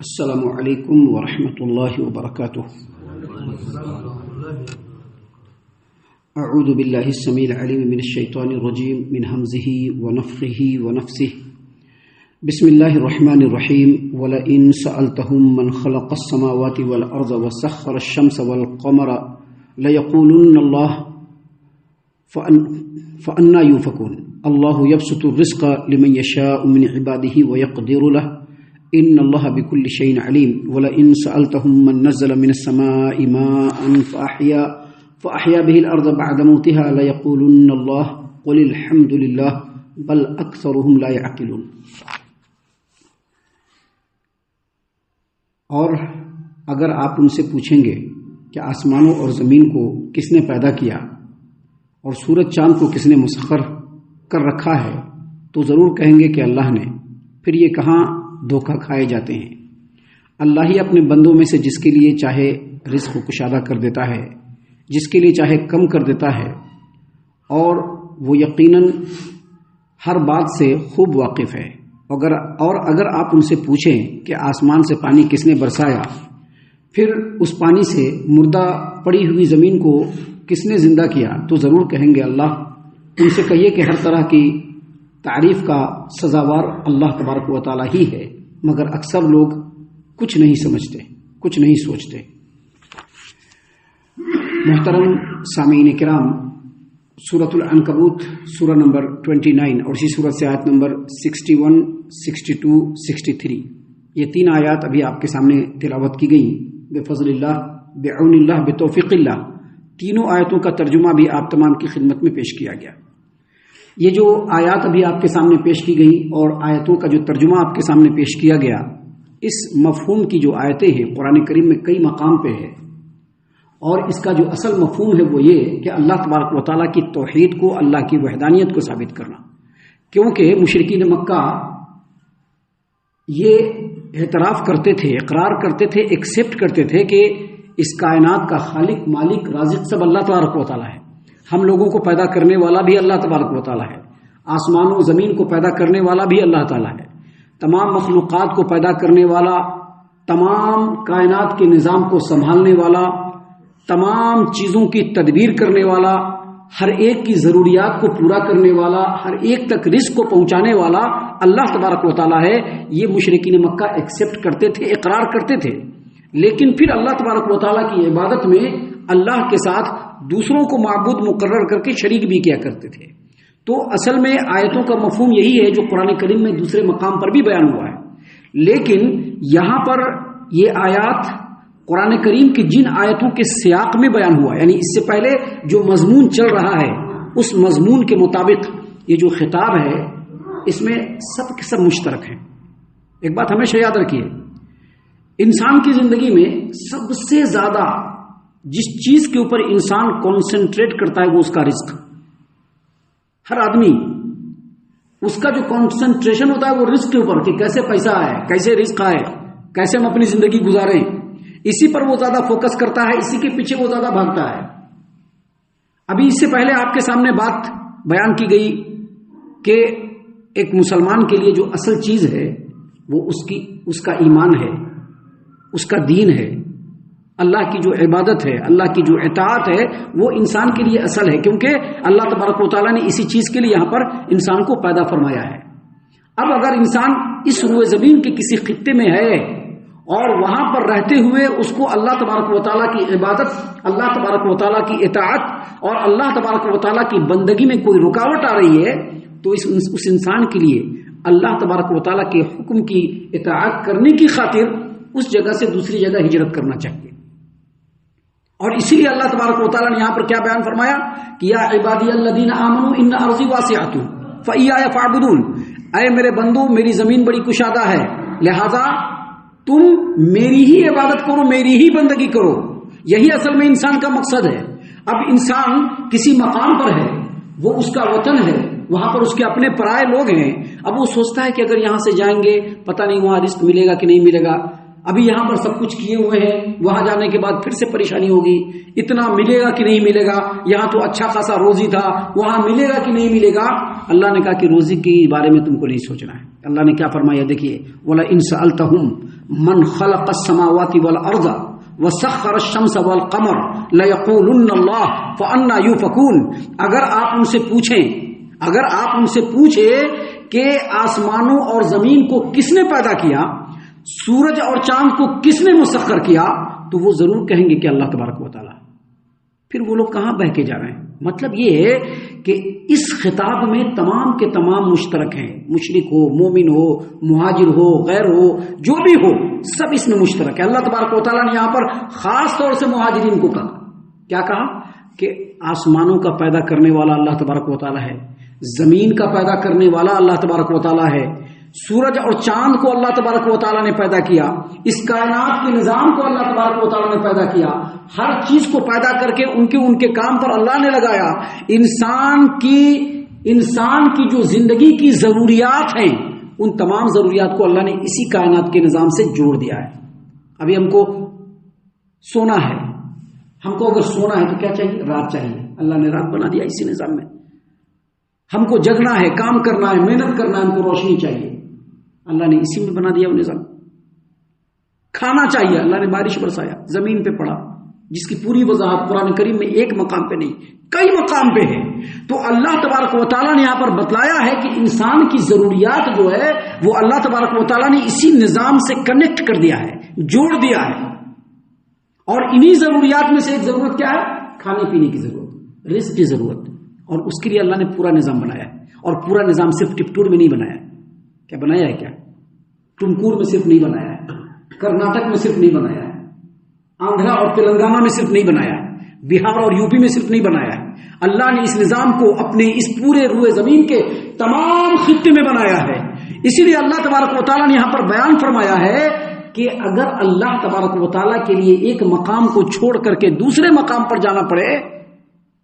السلام علیکم ورحمۃ اللہ وبرکاتہ. اعوذ باللہ السمیع العلیم من الشیطان الرجیم من ہمزہ ونفخہ ونفثہ. بسم اللہ الرحمن الرحیم. وَلَئِن سَأَلْتَهُم مَّنْ خَلَقَ السَّمَاوَاتِ وَالْأَرْضَ وَسَخَّرَ الشَّمْسَ وَالْقَمَرَ لَيَقُولُنَّ اللَّهُ فَأَنَّىٰ يُؤْفَكُونَ. اللَّهُ يَبْسُطُ الرِّزْقَ لِمَن يَشَاءُ مِنْ عِبَادِهِ وَيَقْدِرُ لَهُ إِنَّ اللَّهَ بِكُلِّ شَيْءٍ عَلِيمٌ. وَلَئِن سَأَلْتَهُم مَّن نَّزَّلَ مِنَ السَّمَاءِ مَاءً فَأَحْيَا بِهِ الْأَرْضَ بَعْدَ مَوْتِهَا لَيَقُولُنَّ اللَّهُ قُلِ الْحَمْدُ لِلَّهِ بَلْ أَكْثَرُهُمْ لَا يَعْقِلُونَ. اور اگر آپ ان سے پوچھیں گے کہ آسمانوں اور زمین کو کس نے پیدا کیا اور سورج چاند کو کس نے مسخر کر رکھا ہے تو ضرور کہیں گے کہ اللہ نے. پھر یہ کہاں دھوکہ کھائے جاتے ہیں. اللہ ہی اپنے بندوں میں سے جس کے لیے چاہے رزق کو کشادہ کر دیتا ہے، جس کے لیے چاہے کم کر دیتا ہے، اور وہ یقیناً ہر بات سے خوب واقف ہے. اگر آپ ان سے پوچھیں کہ آسمان سے پانی کس نے برسایا، پھر اس پانی سے مردہ پڑی ہوئی زمین کو کس نے زندہ کیا، تو ضرور کہیں گے اللہ. ان سے کہیے کہ ہر طرح کی تعریف کا سزاوار اللہ تبارک و تعالی ہی ہے، مگر اکثر لوگ کچھ نہیں سمجھتے، کچھ نہیں سوچتے. محترم سامعین کرام، سورۃ العنکبوت سورہ نمبر 29 اور اسی سورت سے آیت نمبر 61، 62، 63، یہ 3 آیات ابھی آپ کے سامنے تلاوت کی گئی. بفضل اللہ، بعون اللہ، بتوفیق اللہ. تینوں آیتوں کا ترجمہ بھی آپ تمام کی خدمت میں پیش کیا گیا. یہ جو آیات ابھی آپ کے سامنے پیش کی گئی اور آیتوں کا جو ترجمہ آپ کے سامنے پیش کیا گیا، اس مفہوم کی جو آیتیں ہیں قرآن کریم میں کئی مقام پہ ہے، اور اس کا جو اصل مفہوم ہے وہ یہ کہ اللہ تبارک و تعالیٰ کی توحید کو، اللہ کی وحدانیت کو ثابت کرنا. کیونکہ مشرکین مکہ یہ اعتراف کرتے تھے، اقرار کرتے تھے، ایکسیپٹ کرتے تھے کہ اس کائنات کا خالق، مالک، رازق سب اللہ تبارک و تعالیٰ ہے. ہم لوگوں کو پیدا کرنے والا بھی اللہ تبارک و تعالیٰ ہے، آسمان و زمین کو پیدا کرنے والا بھی اللہ تعالیٰ ہے، تمام مخلوقات کو پیدا کرنے والا، تمام کائنات کے نظام کو سنبھالنے والا، تمام چیزوں کی تدبیر کرنے والا، ہر ایک کی ضروریات کو پورا کرنے والا، ہر ایک تک رزق کو پہنچانے والا اللہ تبارک و تعالیٰ ہے. یہ مشرکین مکہ ایکسیپٹ کرتے تھے، اقرار کرتے تھے. لیکن پھر اللہ تبارک و تعالیٰ کی عبادت میں اللہ کے ساتھ دوسروں کو معبود مقرر کر کے شریک بھی کیا کرتے تھے. تو اصل میں آیتوں کا مفہوم یہی ہے جو قرآن کریم میں دوسرے مقام پر بھی بیان ہوا ہے. لیکن یہاں پر یہ آیات قرآن کریم کی جن آیتوں کے سیاق میں بیان ہوا، یعنی اس سے پہلے جو مضمون چل رہا ہے اس مضمون کے مطابق یہ جو خطاب ہے اس میں سب کے سب مشترک ہیں. ایک بات ہمیشہ یاد رکھیے، انسان کی زندگی میں سب سے زیادہ جس چیز کے اوپر انسان کانسنٹریٹ کرتا ہے وہ اس کا رزق. ہر آدمی اس کا جو کانسنٹریشن ہوتا ہے وہ رزق کے اوپر، کہ کیسے پیسہ آئے، کیسے رزق آئے، کیسے ہم اپنی زندگی گزاریں، اسی پر وہ زیادہ فوکس کرتا ہے، اسی کے پیچھے وہ زیادہ بھاگتا ہے. ابھی اس سے پہلے آپ کے سامنے بات بیان کی گئی کہ ایک مسلمان کے لیے جو اصل چیز ہے وہ اس کا ایمان ہے، اس کا دین ہے، اللہ کی جو عبادت ہے، اللہ کی جو اطاعت ہے وہ انسان کے لیے اصل ہے، کیونکہ اللہ تبارک و تعالیٰ نے اسی چیز کے لیے یہاں پر انسان کو پیدا فرمایا ہے. اب اگر انسان اس روئے زمین کے کسی خطے میں ہے اور وہاں پر رہتے ہوئے اس کو اللہ تبارک و تعالیٰ کی عبادت، اللہ تبارک و تعالیٰ کی اطاعت اور اللہ تبارک و تعالیٰ کی بندگی میں کوئی رکاوٹ آ رہی ہے، تو اس انسان کے لیے اللہ تبارک و تعالیٰ کے حکم کی اطاعت کرنے کی خاطر اس جگہ سے دوسری جگہ ہجرت کرنا چاہیے. اور اسی لیے اللہ تبارک و تعالیٰ نے یہاں پر کیا بیان فرمایا کہ یا عبادی الذین آمنوا ان ارضی واسعۃ فایای فاعبدون. اے میرے بندو، میری زمین بڑی کشادہ ہے، لہذا تم میری ہی عبادت کرو، میری ہی بندگی کرو. یہی اصل میں انسان کا مقصد ہے. اب انسان کسی مقام پر ہے، وہ اس کا وطن ہے، وہاں پر اس کے اپنے پرائے لوگ ہیں. اب وہ سوچتا ہے کہ اگر یہاں سے جائیں گے پتہ نہیں وہاں رزق ملے گا کہ نہیں ملے گا. ابھی یہاں پر سب کچھ کیے ہوئے ہیں، وہاں جانے کے بعد پھر سے پریشانی ہوگی، اتنا ملے گا کہ نہیں ملے گا، یہاں تو اچھا خاصا روزی تھا، وہاں ملے گا کہ نہیں ملے گا۔ اللہ نے کہا کہ روزی کے بارے میں تم کو نہیں سوچنا ہے۔ اللہ نے کیا فرمایا دیکھیے، وَلَئِن سَأَلْتَهُمْ مَنْ خَلَقَ السَّمَاوَاتِ وَالْأَرْضَ وَسَخَّرَ الشَّمْسَ وَالْقَمَرَ لَيَقُولُنَّ اللَّهُ فَأَنَّىٰ يُؤْفَكُونَ۔ اگر آپ ان سے پوچھیں کہ آسمانوں اور زمین کو کس نے پیدا کیا، سورج اور چاند کو کس نے مسخر کیا، تو وہ ضرور کہیں گے کہ اللہ تبارک و تعالیٰ۔ پھر وہ لوگ کہاں بہہ کے جا رہے ہیں؟ مطلب یہ ہے کہ اس خطاب میں تمام کے تمام مشترک ہیں، مشرک ہو، مومن ہو، مہاجر ہو، غیر ہو، جو بھی ہو، سب اس میں مشترک ہے۔ اللہ تبارک و تعالیٰ نے یہاں پر خاص طور سے مہاجرین کو کہا، کیا کہا کہ آسمانوں کا پیدا کرنے والا اللہ تبارک و تعالیٰ ہے، زمین کا پیدا کرنے والا اللہ تبارک و تعالیٰ ہے، سورج اور چاند کو اللہ تبارک و تعالیٰ نے پیدا کیا، اس کائنات کے نظام کو اللہ تبارک و تعالیٰ نے پیدا کیا، ہر چیز کو پیدا کر کے ان کے کام پر اللہ نے لگایا۔ انسان کی جو زندگی کی ضروریات ہیں، ان تمام ضروریات کو اللہ نے اسی کائنات کے نظام سے جوڑ دیا ہے۔ ابھی ہم کو سونا ہے، ہم کو اگر سونا ہے تو کیا چاہیے؟ رات چاہیے، اللہ نے رات بنا دیا اسی نظام میں۔ ہم کو جگنا ہے، کام کرنا ہے، محنت کرنا ہے، ہم کو روشنی چاہیے، اللہ نے اسی میں بنا دیا وہ نظام۔ کھانا چاہیے، اللہ نے بارش برسایا، زمین پہ پڑا، جس کی پوری وضاحت قرآن کریم میں ایک مقام پہ نہیں کئی مقام پہ ہے۔ تو اللہ تبارک و تعالیٰ نے یہاں پر بتلایا ہے کہ انسان کی ضروریات جو ہے وہ اللہ تبارک و تعالیٰ نے اسی نظام سے کنیکٹ کر دیا ہے، جوڑ دیا ہے۔ اور انہی ضروریات میں سے ایک ضرورت کیا ہے؟ کھانے پینے کی ضرورت، رزق کی ضرورت، اور اس کے لیے اللہ نے پورا نظام بنایا ہے۔ اور پورا نظام صرف ٹپٹور میں نہیں بنایا ہے، کیا بنایا ہے؟ کیا ٹمکور میں صرف نہیں بنایا ہے، کرناٹک میں صرف نہیں بنایا ہے، آندھرا اور تلنگانہ میں صرف نہیں بنایا ہے، بہار اور یوپی میں صرف نہیں بنایا ہے۔ اللہ نے اس نظام کو اپنے اس پورے روئے زمین کے تمام خطے میں بنایا ہے۔ اسی لیے اللہ تبارک و تعالیٰ نے یہاں پر بیان فرمایا ہے کہ اگر اللہ تبارک و تعالیٰ کے لیے ایک مقام کو چھوڑ کر کے دوسرے مقام پر جانا پڑے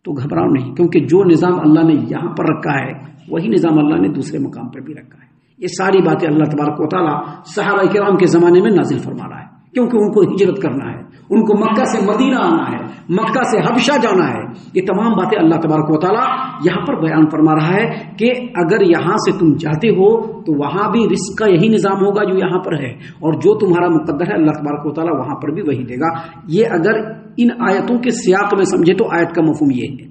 تو گھبراؤ نہیں، کیونکہ جو نظام اللہ نے یہاں پر رکھا ہے وہی نظام اللہ نے دوسرے مقام پر بھی رکھا ہے۔ یہ ساری باتیں اللہ تبارک و تعالیٰ صحابہ کرام کے زمانے میں نازل فرما رہا ہے، کیونکہ ان کو ہجرت کرنا ہے، ان کو مکہ سے مدینہ آنا ہے، مکہ سے حبشہ جانا ہے۔ یہ تمام باتیں اللہ تبارک و تعالیٰ یہاں پر بیان فرما رہا ہے کہ اگر یہاں سے تم جاتے ہو تو وہاں بھی رزق کا یہی نظام ہوگا جو یہاں پر ہے، اور جو تمہارا مقدر ہے اللہ تبارک و تعالیٰ وہاں پر بھی وہی دے گا۔ یہ اگر ان آیتوں کے سیاق میں سمجھے تو آیت کا مفہوم یہ ہے۔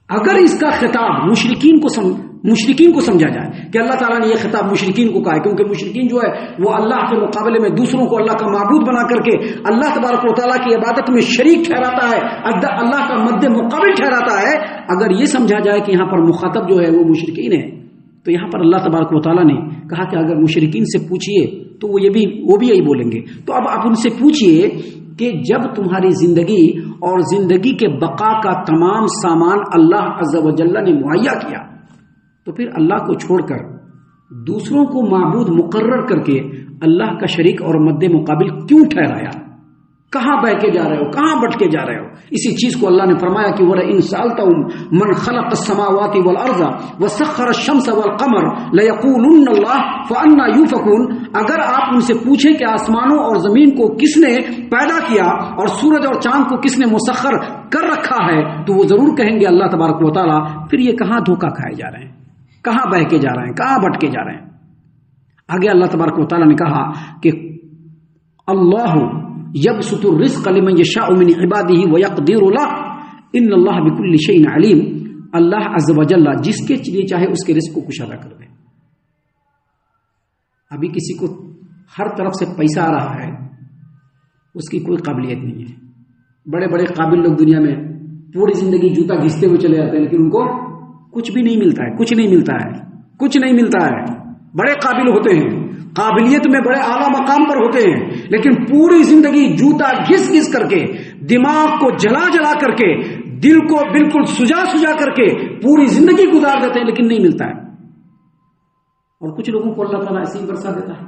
اگر اس کا خطاب مشرکین کو سمجھا جائے کہ اللہ تعالیٰ نے یہ خطاب مشرکین کو کہا ہے، کیونکہ مشرکین جو ہے وہ اللہ کے مقابلے میں دوسروں کو اللہ کا معبود بنا کر کے اللہ تبارک و تعالیٰ کی عبادت میں شریک ٹھہراتا ہے، اللہ کا مد مقابل ٹھہراتا ہے۔ اگر یہ سمجھا جائے کہ یہاں پر مخاطب جو ہے وہ مشرکین ہے، تو یہاں پر اللہ تبارک و تعالیٰ نے کہا کہ اگر مشرکین سے پوچھئے تو وہ بھی یہی بولیں گے۔ تو اب آپ ان سے پوچھئے کہ جب تمہاری زندگی اور زندگی کے بقا کا تمام سامان اللہ عز و جل نے مہیا کیا، تو پھر اللہ کو چھوڑ کر دوسروں کو معبود مقرر کر کے اللہ کا شریک اور مد مقابل کیوں ٹھہرایا؟ کہاں بہ کے جا رہے ہو؟ کہاں بٹ کے جا رہے ہو؟ اسی چیز کو اللہ نے فرمایا کہ وَلَئِن سَأَلْتَهُمْ مَنْ خَلَقَ السَّمَاوَاتِ وَالْأَرْضَ وَسَخَّرَ الشَّمْسَ وَالْقَمَرَ لَيَقُولُنَّ اللَّهُ فَأَنَّىٰ يُؤْفَكُونَ۔ اگر آپ ان سے پوچھیں کہ آسمانوں اور زمین کو کس نے پیدا کیا اور سورج اور چاند کو کس نے مسخر کر رکھا ہے، تو وہ ضرور کہیں گے اللہ تبارک و تعالیٰ۔ پھر یہ کہاں دھوکہ کھائے جا رہے ہیں، کہاں بہ کے جا رہے ہیں، کہاں بٹ کے جا رہے ہیں؟ آگے اللہ تبارک و تعالیٰ نے کہا کہ اللہ یبسط الرزق لمن یشاء من عباده ویقدر له ان اللہ بکل شیء علیم۔ اللہ عز و جل جس کے لیے چاہے اس کے رزق کو کشادہ کر دے۔ ابھی کسی کو ہر طرف سے پیسہ آ رہا ہے، اس کی کوئی قابلیت نہیں ہے۔ بڑے بڑے قابل لوگ دنیا میں پوری زندگی جوتا گھستے ہوئے چلے جاتے ہیں، لیکن ان کو کچھ بھی نہیں ملتا ہے، کچھ نہیں ملتا ہے، کچھ نہیں ملتا ہے۔ بڑے قابل ہوتے ہیں، قابلیت میں بڑے اعلیٰ مقام پر ہوتے ہیں، لیکن پوری زندگی جوتا گھس گھس کر کے، دماغ کو جلا جلا کر کے، دل کو بالکل سجا سجا کر کے پوری زندگی گزار دیتے ہیں، لیکن نہیں ملتا ہے۔ اور کچھ لوگوں کو اللہ تعالیٰ ایسے ہی برسا دیتا ہے،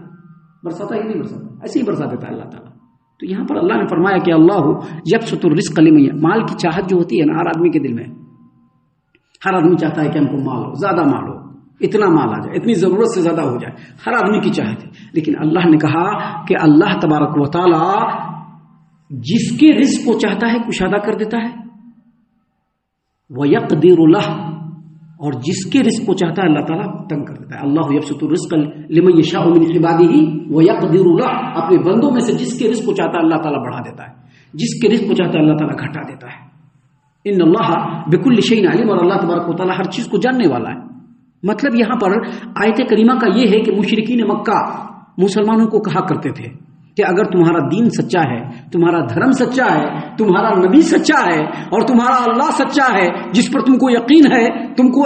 برساتا ہی نہیں برساتا، ایسے ہی برسا دیتا ہے اللہ تعالیٰ۔ تو یہاں پر اللہ نے فرمایا کہ اللہ یبسط الرزق لمن یشاء۔ مال کی چاہت جو ہوتی ہے نا ہر آدمی کے دل میں، ہر آدمی چاہتا ہے کہ ہم کو مال ہو، زیادہ مال ہو، اتنا مال آ جائے، اتنی ضرورت سے زیادہ ہو جائے، ہر آدمی کی چاہت ہے. لیکن اللہ نے کہا کہ اللہ تبارک و تعالی جس کے رزق کو چاہتا ہے کشادہ کر دیتا ہے، وَيَقْدِرُ لَهُ، اور جس کے رزق کو چاہتا ہے اللہ تعالیٰ تنگ کر دیتا ہے. اللہ یبسط الرزق لمن یشاء من عباده وَيَقْدِرُ لَهُ، اپنے بندوں میں سے جس کے رزق کو چاہتا ہے اللہ تعالیٰ بڑھا دیتا ہے، جس کے رزق کو چاہتا ہے اللہ تعالیٰ گھٹا دیتا ہے. ان اللہ بكل شيء علیم، اور اللہ تبارک و تعالیٰ ہر چیز کو جاننے والا ہے. مطلب یہاں پر آیت کریمہ کا یہ ہے کہ مشرکین مکہ مسلمانوں کو کہا کرتے تھے کہ اگر تمہارا دین سچا ہے، تمہارا دھرم سچا ہے، تمہارا نبی سچا ہے، اور تمہارا اللہ سچا ہے جس پر تم کو یقین ہے، تم کو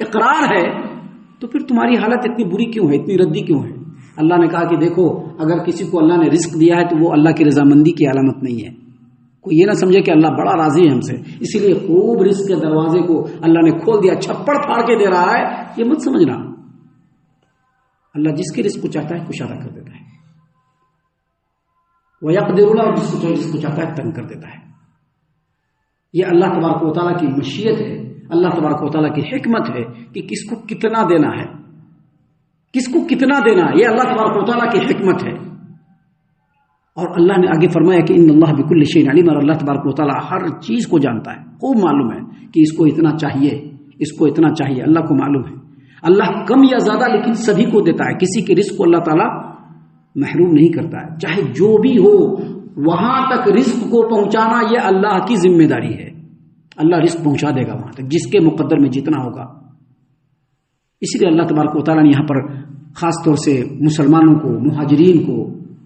اقرار ہے، تو پھر تمہاری حالت اتنی بری کیوں ہے، اتنی ردی کیوں ہے؟ اللہ نے کہا کہ دیکھو، اگر کسی کو اللہ نے رزق دیا ہے تو وہ اللہ کی رضامندی کی علامت نہیں ہے. کوئی یہ نہ سمجھے کہ اللہ بڑا راضی ہے ہم سے، اسی لیے خوب رزق کے دروازے کو اللہ نے کھول دیا، چھپڑ پھاڑ کے دے رہا ہے، یہ مت سمجھنا. اللہ جس کے رزق کو چاہتا ہے کشادہ کر دیتا ہے، وَيَقْدِرُ لَهُ، اور جس کو چاہتا ہے تنگ کر دیتا ہے. یہ اللہ تبارک و تعالیٰ کی مشیت ہے، اللہ تبارک و تعالیٰ کی حکمت ہے کہ کس کو کتنا دینا ہے، کس کو کتنا دینا ہے، یہ اللہ تبارک و تعالیٰ کی حکمت ہے. اور اللہ نے آگے فرمایا کہ ان اللہ بكل شيء علیم، اور اللہ تبارک و تعالیٰ ہر چیز کو جانتا ہے، خوب معلوم ہے کہ اس کو اتنا چاہیے، اس کو اتنا چاہیے، اللہ کو معلوم ہے. اللہ کم یا زیادہ لیکن سبھی کو دیتا ہے، کسی کے رزق کو اللہ تعالیٰ محروم نہیں کرتا ہے، چاہے جو بھی ہو وہاں تک رزق کو پہنچانا یہ اللہ کی ذمہ داری ہے. اللہ رزق پہنچا دے گا وہاں تک جس کے مقدر میں جتنا ہوگا. اس لیے اللہ تبارک و تعالیٰ نے یہاں پر خاص طور سے مسلمانوں کو، مہاجرین کو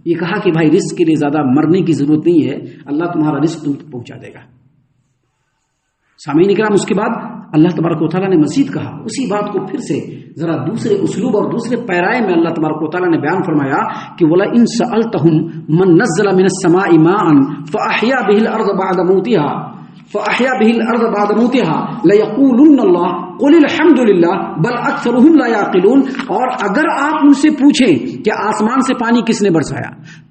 یہ کہا کہ بھائی رزق کے لیے زیادہ مرنے کی ضرورت نہیں ہے، اللہ تمہارا رزق تم تک پہنچا دے گا. سامعین کرام، اس کے بعد اللہ تبارک و تعالیٰ نے مزید کہا، اسی بات کو پھر سے ذرا دوسرے اسلوب اور دوسرے پیرائے میں اللہ تبارک و تعالیٰ نے بیان فرمایا کہ وَلَئِن سَأَلْتَهُم مَّن نَّزَّلَ مِنَ السَّمَاءِ مَاءً فَأَحْيَا بِهِ الْأَرْضَ بَعْدَ مَوْتِهَا لَيَقُولُنَّ اللَّهُ قُلِ الْحَمْدُ لِلَّهِ بَلْ أَكْثَرُهُمْ لَا يَعْقِلُونَ. اور اگر آپ ان سے پوچھیں کہ آسمان سے پانی کس نے برسایا،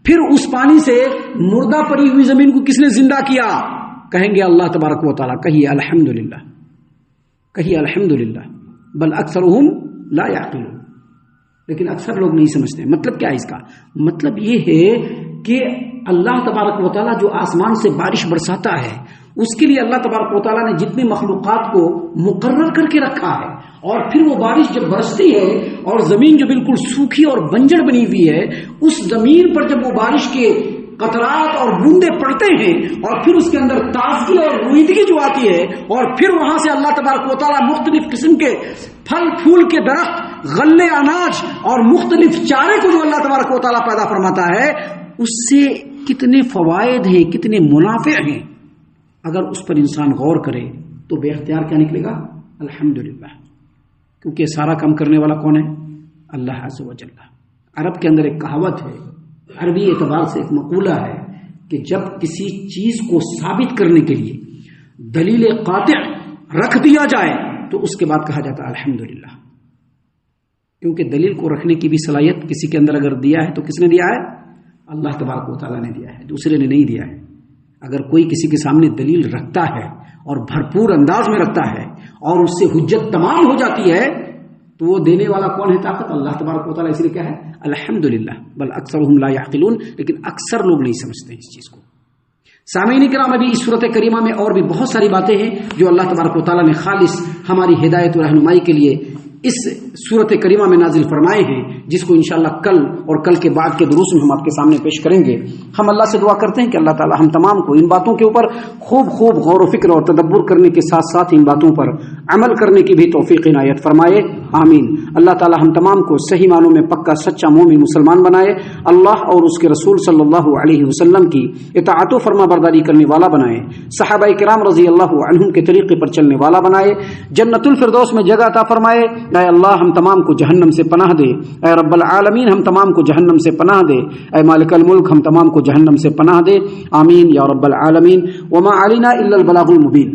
پھر اس پانی سے مردہ پڑی ہوئی زمین کو کس نے زندہ کیا، کہیں گے اللہ تبارک و تعالیٰ. کہیے الحمدللہ، کہیے الحمدللہ. بل اکثرهم لا يعقلون، لیکن اکثر لوگ نہیں سمجھتے. مطلب کیا ہے اس کا؟ مطلب یہ ہے کہ اللہ تبارک و تعالیٰ جو آسمان سے بارش برساتا ہے، اس کے لیے اللہ تبارک و تعالیٰ نے جتنی مخلوقات کو مقرر کر کے رکھا ہے، اور پھر وہ بارش جب برستی ہے اور زمین جو بالکل سوکھی اور بنجر بنی ہوئی ہے، اس زمین پر جب وہ بارش کے قطرات اور بوندے پڑتے ہیں اور پھر اس کے اندر تازگی اور رویدگی جو آتی ہے، اور پھر وہاں سے اللہ تبارک و تعالیٰ مختلف قسم کے پھل پھول کے درخت، غلے، اناج اور مختلف چارے کو جو اللہ تبارک و تعالیٰ پیدا فرماتا ہے، اس سے کتنے فوائد ہیں، کتنے منافع ہیں. اگر اس پر انسان غور کرے تو بے اختیار کیا نکلے گا؟ الحمدللہ. کیونکہ سارا کام کرنے والا کون ہے؟ اللہ عز و جل. عرب کے اندر ایک کہاوت ہے، عربی اعتبار سے ایک مقولہ ہے کہ جب کسی چیز کو ثابت کرنے کے لیے دلیل قاطع رکھ دیا جائے تو اس کے بعد کہا جاتا ہے الحمدللہ. کیونکہ دلیل کو رکھنے کی بھی صلاحیت کسی کے اندر اگر دیا ہے تو کس نے دیا ہے؟ اللہ تبارک و تعالیٰ نے دیا ہے، دوسرے نے نہیں دیا ہے. اگر کوئی کسی کے سامنے دلیل رکھتا ہے اور بھرپور انداز میں رکھتا ہے اور اس سے حجت تمام ہو جاتی ہے تو وہ دینے والا کون ہے؟ طاقت اللہ تبارک و تعالیٰ. اس لیے کیا ہے؟ الحمدللہ. بل اکثرهم لا يعقلون، لیکن اکثر لوگ نہیں سمجھتے اس چیز کو. سامعین کرام، ابھی اس صورت کریمہ میں اور بھی بہت ساری باتیں ہیں جو اللہ تبارک و تعالیٰ نے خالص ہماری ہدایت و رہنمائی کے لیے اس صورت کریمہ میں نازل فرمائے ہیں، جس کو انشاءاللہ کل اور کل کے بعد کے دروس میں ہم آپ کے سامنے پیش کریں گے. ہم اللہ سے دعا کرتے ہیں کہ اللہ تعالی ہم تمام کو ان باتوں کے اوپر خوب غور و فکر اور تدبر کرنے کے ساتھ ساتھ ان باتوں پر عمل کرنے کی بھی توفیق عنایت فرمائے. آمین. اللہ تعالی ہم تمام کو صحیح معنوں میں پکا سچا مومن مسلمان بنائے، اللہ اور اس کے رسول صلی اللہ علیہ وسلم کی اطاعت و فرما برداری کرنے والا بنائے، صحابہ کرام رضی اللہ عنہم کے طریقے پر چلنے والا بنائے، جنت الفردوس میں جگہ عطا فرمائے. اے اللہ ہم تمام کو جہنم سے پناہ دے، اے رب العالمین ہم تمام کو جہنم سے پناہ دے، اے مالک الملک ہم تمام کو جہنم سے پناہ دے. آمین یا رب العالمین. وما علینا الا البلاغ المبین.